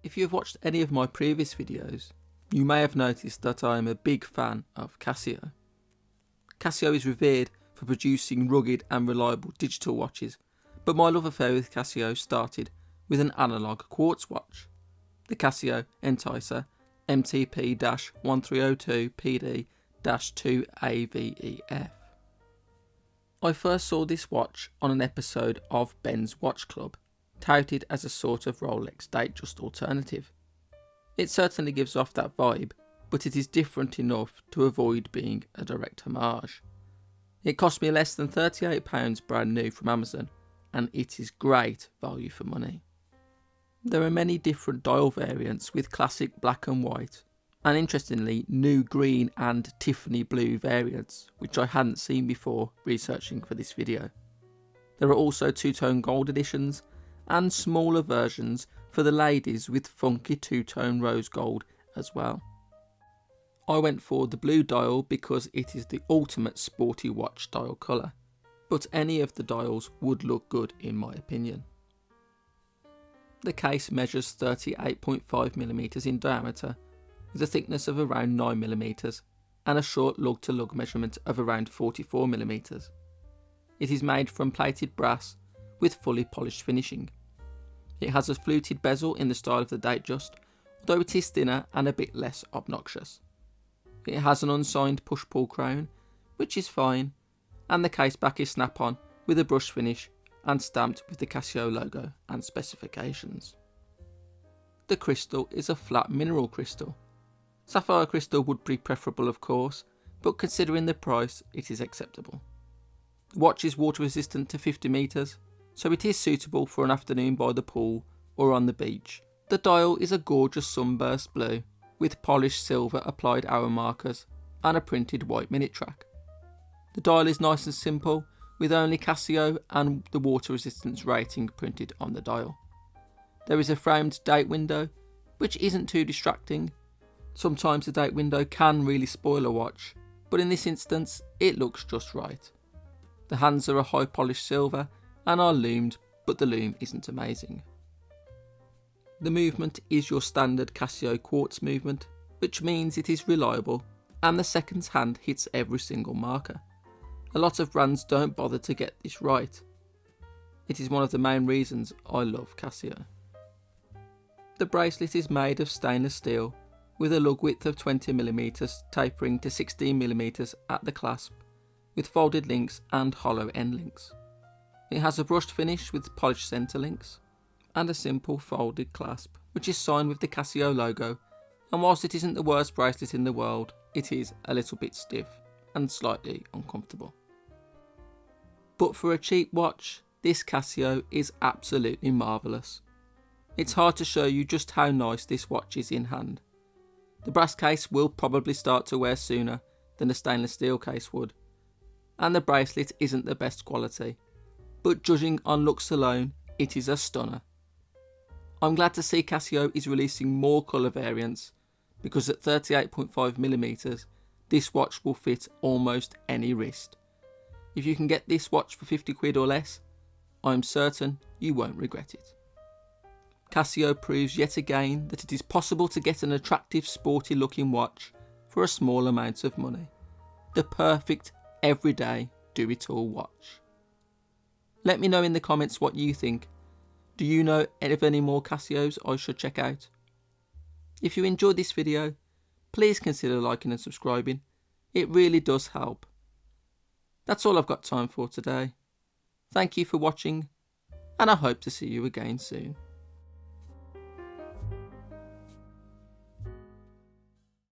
If you have watched any of my previous videos, you may have noticed that I am a big fan of Casio. Casio is revered for producing rugged and reliable digital watches, but my love affair with Casio started with an analogue quartz watch, the Casio Enticer MTP-1302PD-2AVEF. I first saw this watch on an episode of Ben's Watch Club, touted as a sort of Rolex Datejust alternative. It certainly gives off that vibe, but it is different enough to avoid being a direct homage. It cost me less than £38 brand new from Amazon, and it is great value for money. There are many different dial variants with classic black and white, and interestingly new green and Tiffany blue variants, which I hadn't seen before researching for this video. There are also two-tone gold editions, and smaller versions for the ladies with funky two-tone rose gold as well. I went for the blue dial because it is the ultimate sporty watch dial colour, but any of the dials would look good in my opinion. The case measures 38.5mm in diameter with a thickness of around 9mm and a short lug-to-lug measurement of around 44mm. It is made from plated brass with fully polished finishing. It has a fluted bezel in the style of the Datejust, although it is thinner and a bit less obnoxious. It has an unsigned push-pull crown, which is fine, and the case back is snap-on with a brush finish and stamped with the Casio logo and specifications. The crystal is a flat mineral crystal. Sapphire crystal would be preferable of course, but considering the price it is acceptable. The watch is water resistant to 50 metres, so it is suitable for an afternoon by the pool or on the beach. The dial is a gorgeous sunburst blue with polished silver applied hour markers and a printed white minute track. The dial is nice and simple with only Casio and the water resistance rating printed on the dial. There is a framed date window which isn't too distracting. Sometimes the date window can really spoil a watch, but in this instance it looks just right. The hands are a high polished silver and are loomed, but the loom isn't amazing. The movement is your standard Casio quartz movement, which means it is reliable and the seconds hand hits every single marker. A lot of brands don't bother to get this right. It is one of the main reasons I love Casio. The bracelet is made of stainless steel with a lug width of 20mm tapering to 16mm at the clasp, with folded links and hollow end links. It has a brushed finish with polished centre links, and a simple folded clasp, which is signed with the Casio logo, and whilst it isn't the worst bracelet in the world, it is a little bit stiff and slightly uncomfortable. But for a cheap watch, this Casio is absolutely marvellous. It's hard to show you just how nice this watch is in hand. The brass case will probably start to wear sooner than a stainless steel case would, and the bracelet isn't the best quality, but judging on looks alone, it is a stunner. I'm glad to see Casio is releasing more colour variants, because at 38.5mm, this watch will fit almost any wrist. If you can get this watch for 50 quid or less, I'm certain you won't regret it. Casio proves yet again that it is possible to get an attractive sporty looking watch for a small amount of money. The perfect everyday do-it-all watch. Let me know in the comments what you think. Do you know of any more Casios I should check out? If you enjoyed this video, please consider liking and subscribing. It really does help. That's all I've got time for today. Thank you for watching, and I hope to see you again soon.